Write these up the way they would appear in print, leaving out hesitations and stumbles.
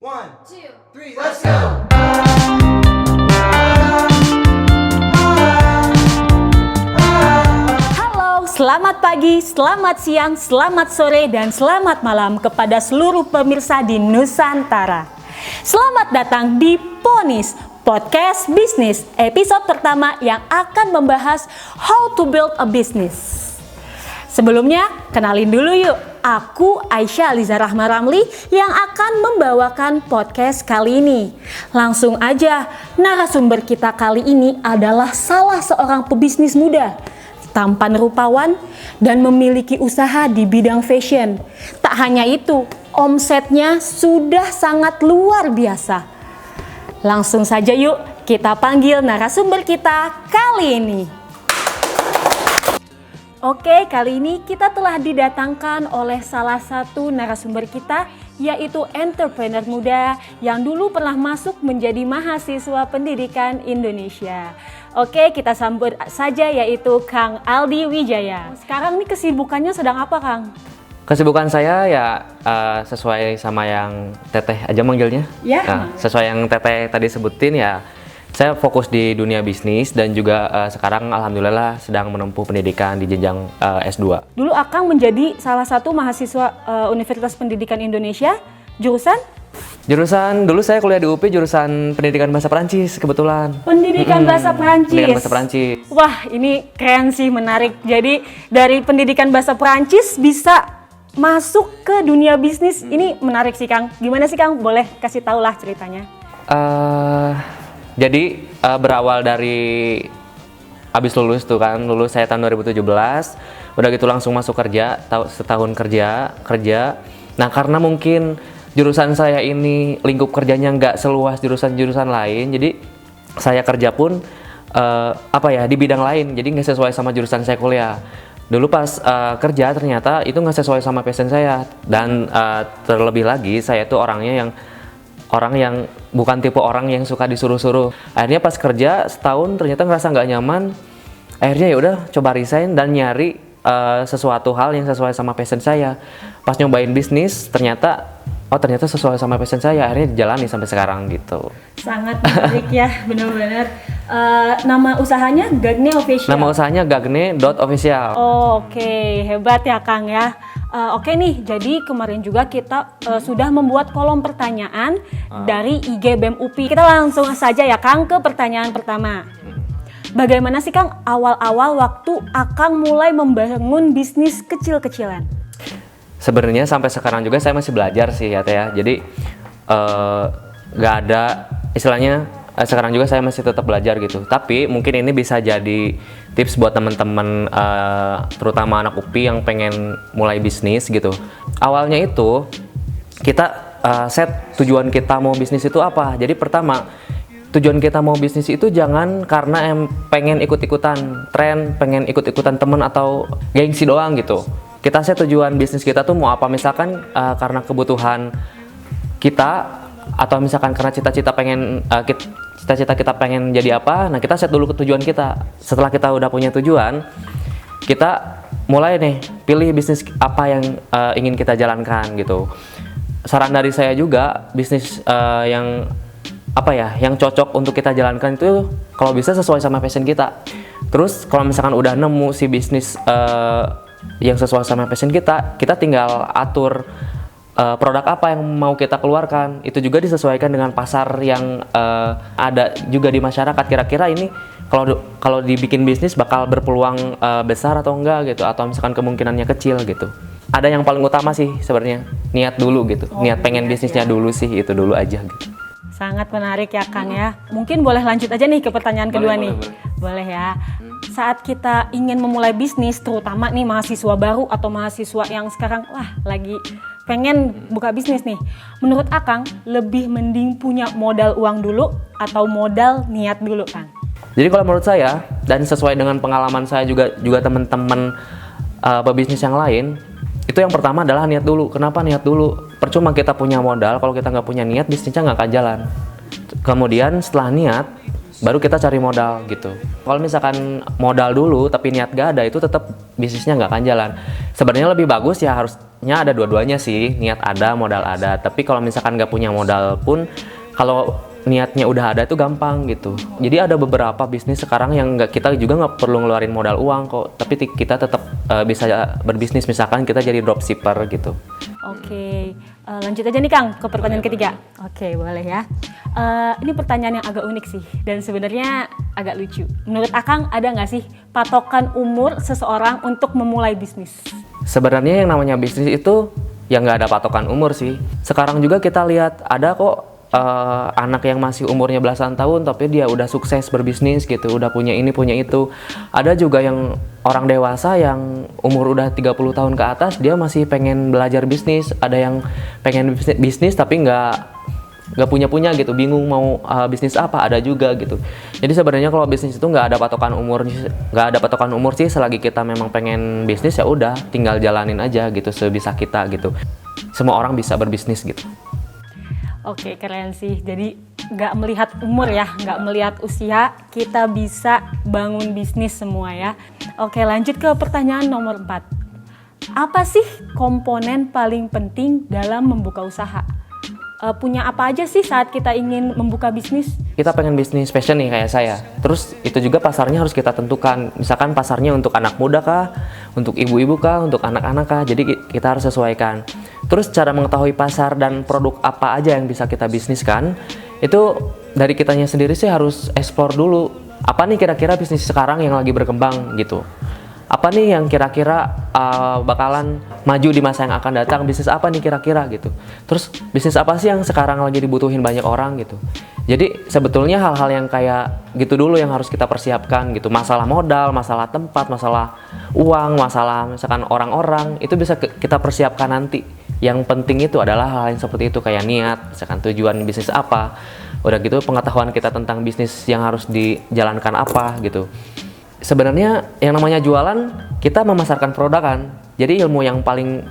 One, two, three, let's go! Halo, selamat pagi, selamat siang, selamat sore, dan selamat malam kepada seluruh pemirsa di Nusantara. Selamat datang di Ponis, podcast bisnis, episode pertama yang akan membahas how to build a business. Sebelumnya, kenalin dulu yuk, aku Aisyah Aliza Rahma Ramli yang akan membawakan podcast kali ini. Langsung aja, narasumber kita kali ini adalah salah seorang pebisnis muda, tampan rupawan, dan memiliki usaha di bidang fashion. Tak hanya itu, omsetnya sudah sangat luar biasa. Langsung saja yuk, kita panggil narasumber kita kali ini. Oke, kali ini kita telah didatangkan oleh salah satu narasumber kita, yaitu entrepreneur muda yang dulu pernah masuk menjadi mahasiswa pendidikan Indonesia. Oke, kita sambut saja yaitu Kang Aldi Wijaya. Sekarang nih kesibukannya sedang apa, Kang? Kesibukan saya ya sesuai sama yang Teteh aja manggilnya. Ya. Sesuai yang Teteh tadi sebutin ya, saya fokus di dunia bisnis dan juga sekarang alhamdulillah sedang menempuh pendidikan di jenjang S2. Dulu Akang menjadi salah satu mahasiswa Universitas Pendidikan Indonesia, jurusan? Dulu saya kuliah di UPI jurusan pendidikan bahasa Perancis kebetulan. Pendidikan bahasa Perancis. Pendidikan bahasa Perancis. Wah, ini keren sih, menarik. Jadi dari pendidikan bahasa Perancis bisa masuk ke dunia bisnis. Ini menarik sih, Kang. Gimana sih, Kang? Boleh kasih tahu lah ceritanya. Jadi berawal dari abis lulus tuh kan, lulus saya tahun 2017, udah gitu langsung masuk kerja, setahun kerja. Nah karena mungkin jurusan saya ini lingkup kerjanya nggak seluas jurusan-jurusan lain, jadi saya kerja pun di bidang lain, jadi nggak sesuai sama jurusan saya kuliah. Dulu pas kerja ternyata itu nggak sesuai sama passion saya, dan terlebih lagi saya tuh orang yang bukan tipe orang yang suka disuruh-suruh. Akhirnya pas kerja setahun ternyata ngerasa nggak nyaman. Akhirnya ya udah coba resign dan nyari sesuatu hal yang sesuai sama passion saya. Pas nyobain bisnis ternyata sesuai sama passion saya. Akhirnya dijalani sampai sekarang gitu. Sangat menarik ya, benar-benar. Nama usahanya Gagne Official. Nama usahanya gagne.official. Oke, hebat ya, Kang ya. Oke nih, jadi kemarin juga kita sudah membuat kolom pertanyaan dari IG BEM UPI. Kita langsung saja ya, Kang, ke pertanyaan pertama. Bagaimana sih, Kang, awal-awal waktu Akang mulai membangun bisnis kecil-kecilan? Sebenarnya sampai sekarang juga saya masih belajar sih ya Teh ya. Jadi nggak ada istilahnya, sekarang juga saya masih tetap belajar gitu. Tapi mungkin ini bisa jadi tips buat teman-teman terutama anak UPI yang pengen mulai bisnis gitu. Awalnya itu kita set tujuan kita mau bisnis itu apa. Jadi pertama, tujuan kita mau bisnis itu jangan karena pengen ikut-ikutan tren, pengen ikut-ikutan temen atau gengsi doang gitu. Kita set tujuan bisnis kita tuh mau apa, misalkan karena kebutuhan kita, atau misalkan karena cita-cita kita pengen jadi apa. Nah kita set dulu ke tujuan kita. Setelah kita udah punya tujuan, kita mulai nih pilih bisnis apa yang ingin kita jalankan gitu. Saran dari saya juga, bisnis yang cocok untuk kita jalankan itu kalau bisa sesuai sama passion kita. Terus kalau misalkan udah nemu si bisnis yang sesuai sama passion kita tinggal atur produk apa yang mau kita keluarkan. Itu juga disesuaikan dengan pasar yang ada juga di masyarakat. Kira-kira ini kalau dibikin bisnis bakal berpeluang besar atau enggak gitu, atau misalkan kemungkinannya kecil gitu. Ada yang paling utama sih sebenarnya niat dulu gitu. Niat pengen bisnisnya dulu sih, itu dulu aja gitu. Sangat menarik ya, Kang ya. Mungkin boleh lanjut aja nih ke pertanyaan kedua nih. Boleh ya. Saat kita ingin memulai bisnis, terutama nih mahasiswa baru atau mahasiswa yang sekarang lagi pengen buka bisnis nih. Menurut Akang, lebih mending punya modal uang dulu atau modal niat dulu, Kang? Jadi kalau menurut saya, dan sesuai dengan pengalaman saya juga teman-teman pebisnis yang lain, itu yang pertama adalah niat dulu. Kenapa niat dulu? Percuma kita punya modal, kalau kita nggak punya niat, bisnisnya nggak akan jalan. Kemudian setelah niat, baru kita cari modal gitu. Kalau misalkan modal dulu tapi niat gak ada, itu tetap bisnisnya nggak akan jalan. Sebenarnya lebih bagus ya harusnya ada dua-duanya sih, niat ada, modal ada. Tapi kalau misalkan nggak punya modal pun, kalau niatnya udah ada itu gampang gitu. Jadi ada beberapa bisnis sekarang yang kita juga nggak perlu ngeluarin modal uang kok, tapi kita tetap bisa berbisnis. Misalkan kita jadi dropshipper gitu. Oke, lanjut aja nih Kang ke pertanyaan ketiga. Oke, boleh ya. Ini pertanyaan yang agak unik sih dan sebenarnya agak lucu. Menurut Akang ada nggak sih patokan umur seseorang untuk memulai bisnis? Sebenarnya yang namanya bisnis itu ya nggak ada patokan umur sih. Sekarang juga kita lihat ada kok anak yang masih umurnya belasan tahun tapi dia udah sukses berbisnis gitu, udah punya ini punya itu. Ada juga yang orang dewasa yang umur udah 30 tahun ke atas dia masih pengen belajar bisnis. Ada yang pengen bisnis tapi nggak punya gitu, bingung mau bisnis apa, ada juga gitu. Jadi sebenarnya kalau bisnis itu nggak ada patokan umur sih. Selagi kita memang pengen bisnis ya udah tinggal jalanin aja gitu sebisa kita gitu. Semua orang bisa berbisnis gitu. Oke, keren sih. Jadi nggak melihat umur ya, nggak melihat usia, kita bisa bangun bisnis semua ya. Oke, lanjut ke pertanyaan nomor 4. Apa sih komponen paling penting dalam membuka usaha? Punya apa aja sih saat kita ingin membuka bisnis? Kita pengen bisnis fashion nih kayak saya. Terus itu juga pasarnya harus kita tentukan. Misalkan pasarnya untuk anak muda kah, untuk ibu-ibu kah, untuk anak-anak kah. Jadi kita harus sesuaikan. Terus cara mengetahui pasar dan produk apa aja yang bisa kita bisniskan, itu dari kitanya sendiri sih harus explore dulu. Apa nih kira-kira bisnis sekarang yang lagi berkembang gitu. Apa nih yang kira-kira bakalan maju di masa yang akan datang, bisnis apa nih kira-kira gitu. Terus bisnis apa sih yang sekarang lagi dibutuhin banyak orang gitu. Jadi sebetulnya hal-hal yang kayak gitu dulu yang harus kita persiapkan gitu. Masalah modal, masalah tempat, masalah uang, masalah misalkan orang-orang, itu bisa kita persiapkan nanti. Yang penting itu adalah hal yang seperti itu, kayak niat, misalkan tujuan bisnis apa. Udah gitu pengetahuan kita tentang bisnis yang harus dijalankan apa gitu. Sebenarnya yang namanya jualan, kita memasarkan produk kan. Jadi ilmu yang paling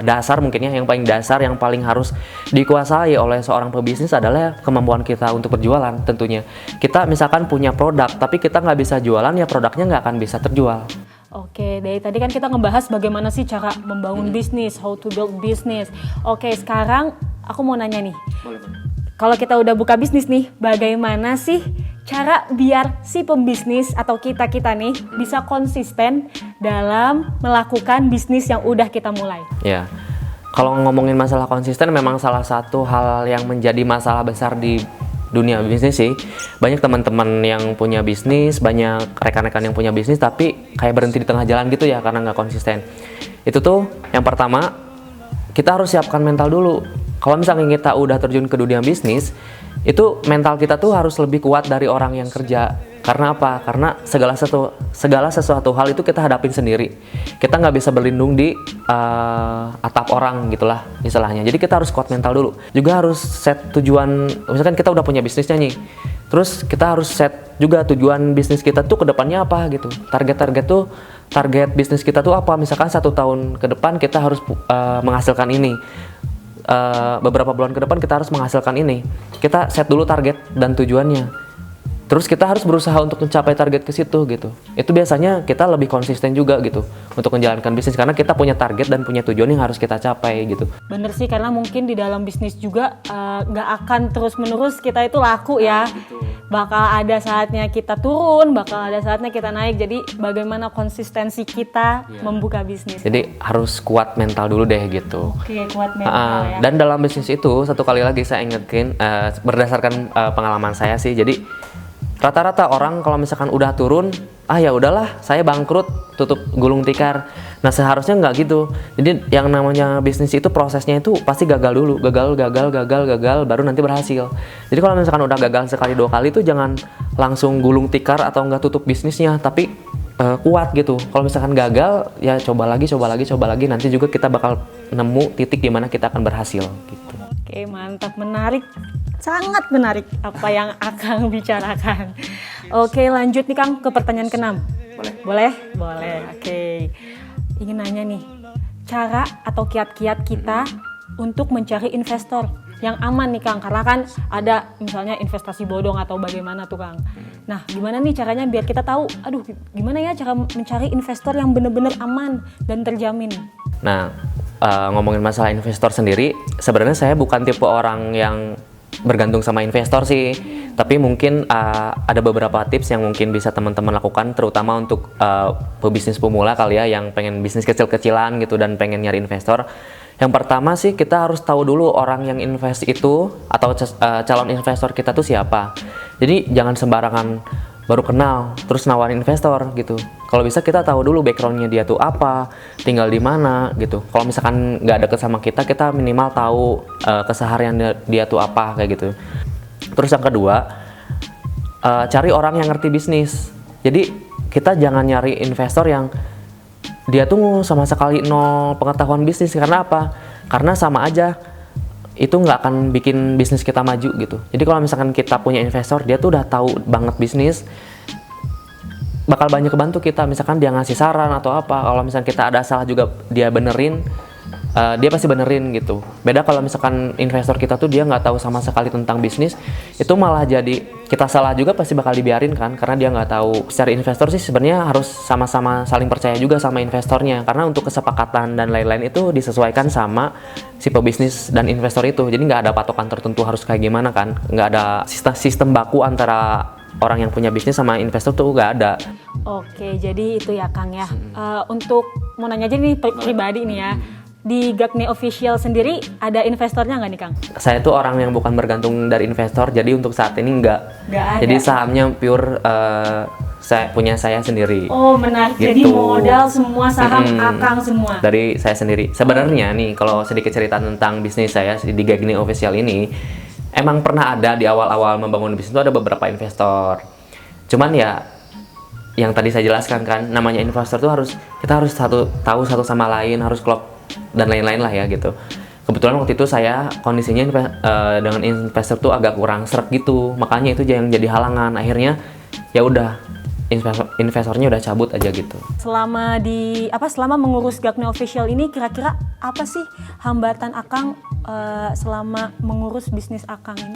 dasar mungkin ya, yang paling dasar, yang paling harus dikuasai oleh seorang pebisnis adalah kemampuan kita untuk berjualan tentunya. Kita misalkan punya produk, tapi kita nggak bisa jualan, ya produknya nggak akan bisa terjual. Oke, dari tadi kan kita ngebahas bagaimana sih cara membangun bisnis, how to build business. Oke, sekarang aku mau nanya nih. Kalau kita udah buka bisnis nih, bagaimana sih cara biar si pembisnis atau kita nih bisa konsisten dalam melakukan bisnis yang udah kita mulai? Ya, kalau ngomongin masalah konsisten memang salah satu hal yang menjadi masalah besar di dunia bisnis sih. Banyak teman-teman yang punya bisnis, banyak rekan-rekan yang punya bisnis tapi kayak berhenti di tengah jalan gitu ya karena nggak konsisten. Itu tuh yang pertama, kita harus siapkan mental dulu. Kalau misalnya kita udah terjun ke dunia bisnis, itu mental kita tuh harus lebih kuat dari orang yang kerja. Karena apa? Karena segala sesuatu hal itu kita hadapin sendiri. Kita nggak bisa berlindung di atap orang gitulah istilahnya. Jadi kita harus kuat mental dulu. Juga harus set tujuan. Misalkan kita udah punya bisnisnya nih, terus kita harus set juga tujuan bisnis kita tuh ke depannya apa gitu. Target bisnis kita tuh apa? Misalkan 1 tahun ke depan kita harus menghasilkan ini. Beberapa bulan ke depan kita harus menghasilkan ini. Kita set dulu target dan tujuannya. Terus kita harus berusaha untuk mencapai target ke situ gitu. Itu biasanya kita lebih konsisten juga gitu untuk menjalankan bisnis karena kita punya target dan punya tujuan yang harus kita capai gitu. Bener sih, karena mungkin di dalam bisnis juga nggak akan terus-menerus kita itu laku ya. Bakal ada saatnya kita turun, bakal ada saatnya kita naik. Jadi bagaimana konsistensi kita membuka bisnis? Jadi harus kuat mental dulu deh gitu. Oke, kuat mental ya. Dan dalam bisnis itu satu kali lagi saya ingetin berdasarkan pengalaman saya sih. Jadi rata-rata orang kalau misalkan udah turun, ya udahlah saya bangkrut, tutup gulung tikar. Nah seharusnya nggak gitu. Jadi yang namanya bisnis itu prosesnya itu pasti gagal dulu, gagal, baru nanti berhasil. Jadi kalau misalkan udah gagal sekali 2 kali itu jangan langsung gulung tikar atau nggak tutup bisnisnya, tapi kuat gitu. Kalau misalkan gagal ya coba lagi, nanti juga kita bakal nemu titik di mana kita akan berhasil gitu. Oke, mantap, menarik. Sangat menarik apa yang Akang bicarakan. Oke, lanjut nih Kang ke pertanyaan ke-6. Boleh? Oke. Ingin nanya nih, cara atau kiat-kiat kita untuk mencari investor. yang aman nih Kang, karena kan ada misalnya investasi bodong atau bagaimana tuh Kang. Nah gimana nih caranya biar kita tahu, aduh gimana ya cara mencari investor yang benar-benar aman dan terjamin? Nah, ngomongin masalah investor sendiri, sebenarnya saya bukan tipe orang yang bergantung sama investor sih, tapi mungkin ada beberapa tips yang mungkin bisa teman-teman lakukan, terutama untuk pebisnis pemula kali ya, yang pengen bisnis kecil-kecilan gitu dan pengen nyari investor. Yang pertama sih kita harus tahu dulu orang yang invest itu atau calon investor kita tuh siapa. Jadi jangan sembarangan baru kenal terus nawarin investor gitu. Kalau bisa kita tahu dulu backgroundnya dia tuh apa, tinggal di mana gitu. Kalau misalkan nggak deket sama kita minimal tahu keseharian dia tuh apa kayak gitu. Terus yang kedua, cari orang yang ngerti bisnis. Jadi kita jangan nyari investor yang dia tuh sama sekali nol pengetahuan bisnis. Karena apa? Karena sama aja itu nggak akan bikin bisnis kita maju gitu. Jadi kalau misalkan kita punya investor, dia tuh udah tahu banget bisnis, bakal banyak kebantu kita. Misalkan dia ngasih saran atau apa, kalau misalkan kita ada salah juga dia benerin, dia pasti benerin gitu. Beda kalau misalkan investor kita tuh dia nggak tahu sama sekali tentang bisnis, itu malah jadi kita salah juga pasti bakal dibiarin kan, karena dia nggak tahu. Secara investor sih sebenarnya harus sama-sama saling percaya juga sama investornya, karena untuk kesepakatan dan lain-lain itu disesuaikan sama si pebisnis dan investor itu. Jadi nggak ada patokan tertentu harus kayak gimana kan, nggak ada sistem baku antara orang yang punya bisnis sama investor tuh nggak ada. Oke, jadi itu ya Kang ya. Untuk mau nanya aja nih pribadi nih ya, di Gagne Official sendiri ada investornya nggak nih Kang? Saya tuh orang yang bukan bergantung dari investor, jadi untuk saat ini nggak ada. Jadi sahamnya pure saya sendiri. Oh menarik, gitu. Jadi modal semua saham Akang semua? Dari saya sendiri. Sebenarnya nih kalau sedikit cerita tentang bisnis saya di Gagne Official ini, emang pernah ada di awal-awal membangun bisnis itu ada beberapa investor. Cuman ya yang tadi saya jelaskan kan, namanya investor tuh kita harus tahu satu sama lain, harus klop dan lain-lain lah ya gitu. Kebetulan waktu itu saya kondisinya dengan investor tuh agak kurang seret gitu, makanya itu yang jadi halangan. Akhirnya ya udah investornya udah cabut aja gitu. Selama mengurus Gagne Official ini kira-kira apa sih hambatan Akang selama mengurus bisnis Akang ini?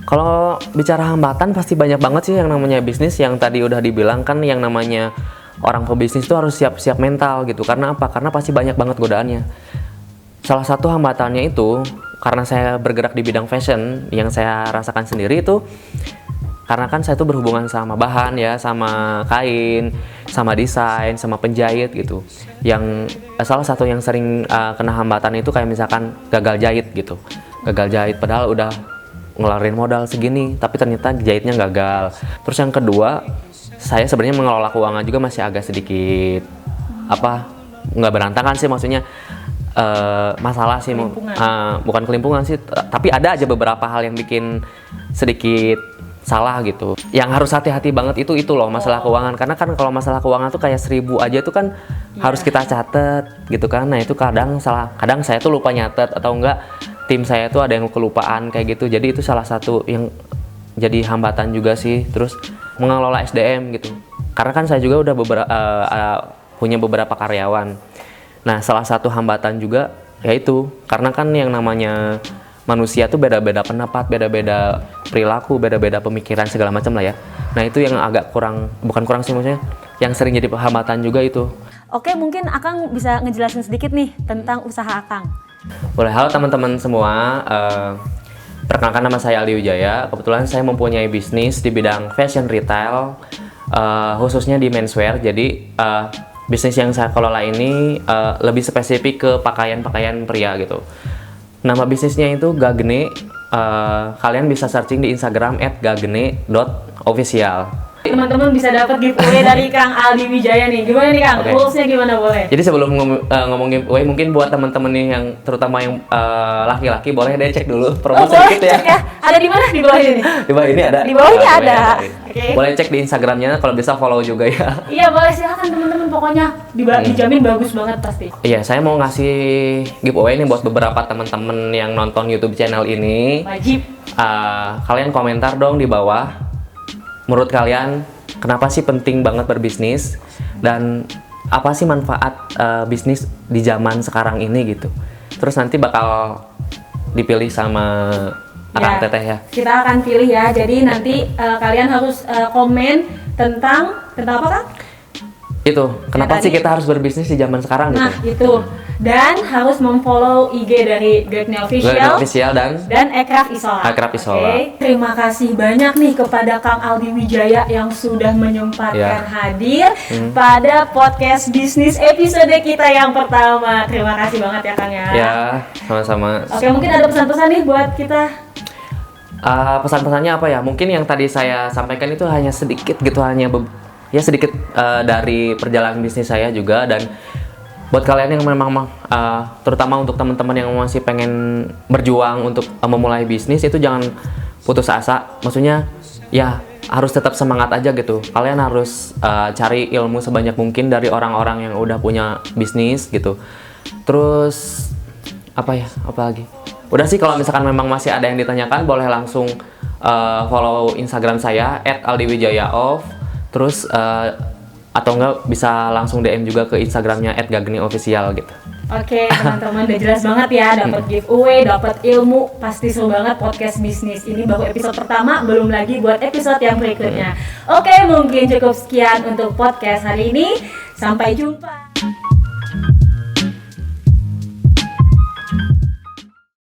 Kalau bicara hambatan pasti banyak banget sih yang namanya bisnis, yang tadi udah dibilang kan, yang namanya orang pebisnis itu harus siap-siap mental gitu. Karena apa? Karena pasti banyak banget godaannya. Salah satu hambatannya itu karena saya bergerak di bidang fashion, yang saya rasakan sendiri itu karena kan saya tuh berhubungan sama bahan ya, sama kain, sama desain, sama penjahit gitu. Yang salah satu yang sering kena hambatan itu kayak misalkan gagal jahit gitu. Gagal jahit padahal udah ngeluarin modal segini tapi ternyata jahitnya gagal. Terus yang kedua, saya sebenarnya mengelola keuangan juga masih agak sedikit nggak berantakan sih, maksudnya masalah sih, bukan kelimpungan sih, tapi ada aja beberapa hal yang bikin sedikit salah gitu. Yang harus hati-hati banget itu loh masalah keuangan, karena kan kalau masalah keuangan tuh kayak 1000 aja tuh kan harus kita catet gitu kan. Nah itu kadang saya tuh lupa nyatet, atau enggak tim saya tuh ada yang kelupaan kayak gitu. Jadi itu salah satu yang jadi hambatan juga sih. Terus mengelola SDM gitu, karena kan saya juga udah punya beberapa karyawan. Nah salah satu hambatan juga yaitu karena kan yang namanya manusia tuh beda-beda pendapat, beda-beda perilaku, beda-beda pemikiran segala macam lah ya. Nah itu yang agak bukan kurang sih, maksudnya yang sering jadi hambatan juga itu. Oke, mungkin Akang bisa ngejelasin sedikit nih tentang usaha Akang. Boleh. Halo teman-teman semua, perkenalkan nama saya Aldi Wijaya. Kebetulan saya mempunyai bisnis di bidang fashion retail, khususnya di menswear. Jadi bisnis yang saya kelola ini lebih spesifik ke pakaian-pakaian pria gitu. Nama bisnisnya itu Gagne. Kalian bisa searching di Instagram @gagne.official. Teman-teman bisa dapat giveaway dari Kang Aldi Wijaya nih. Gimana nih Kang? Rules-nya gimana boleh? Jadi sebelum ngomongin giveaway, mungkin buat teman-teman nih yang terutama yang laki-laki, boleh deh cek dulu promo sedikit ya. Ada di mana? Di bawah ini. Di bawah ini ada. Di bawah ini ada. Okay. Boleh cek di Instagramnya, kalau bisa follow juga ya. Iya boleh, silakan teman-teman, pokoknya dijamin bagus banget pasti. Iya, saya mau ngasih giveaway nih buat beberapa teman-teman yang nonton YouTube channel ini. Wajib. Kalian komentar dong di bawah. Menurut kalian, kenapa sih penting banget berbisnis? Dan apa sih manfaat bisnis di zaman sekarang ini gitu? Terus nanti bakal dipilih sama Akang Teteh ya. Kita akan pilih ya. Jadi nanti kalian harus komen tentang apa Kang? Itu, kenapa sih kita harus berbisnis di zaman sekarang gitu? Nah, itu. Dan harus memfollow IG dari Gregni Official dan Ekraf Isola. Oke. Terima kasih banyak nih kepada Kang Aldi Wijaya yang sudah menyempatkan hadir pada podcast bisnis episode kita yang pertama. Terima kasih banget ya Kang ya. Ya, sama-sama. Oke, mungkin ada pesan-pesan nih buat kita. Pesan-pesannya apa ya? Mungkin yang tadi saya sampaikan itu hanya sedikit gitu, sedikit dari perjalanan bisnis saya juga. Dan buat kalian yang memang terutama untuk teman-teman yang masih pengen berjuang untuk memulai bisnis, itu jangan putus asa. Maksudnya ya harus tetap semangat aja gitu. Kalian harus cari ilmu sebanyak mungkin dari orang-orang yang udah punya bisnis gitu. Terus apa lagi? Udah sih, kalau misalkan memang masih ada yang ditanyakan, boleh langsung follow Instagram saya @aldiwijayaof. Terus atau enggak bisa langsung DM juga ke Instagramnya @gagniofficial gitu. Oke, teman-teman, udah jelas banget ya, dapat giveaway, dapat ilmu, pasti seru banget podcast bisnis. Ini baru episode pertama, belum lagi buat episode yang berikutnya. Oke, mungkin cukup sekian untuk podcast hari ini. Sampai jumpa.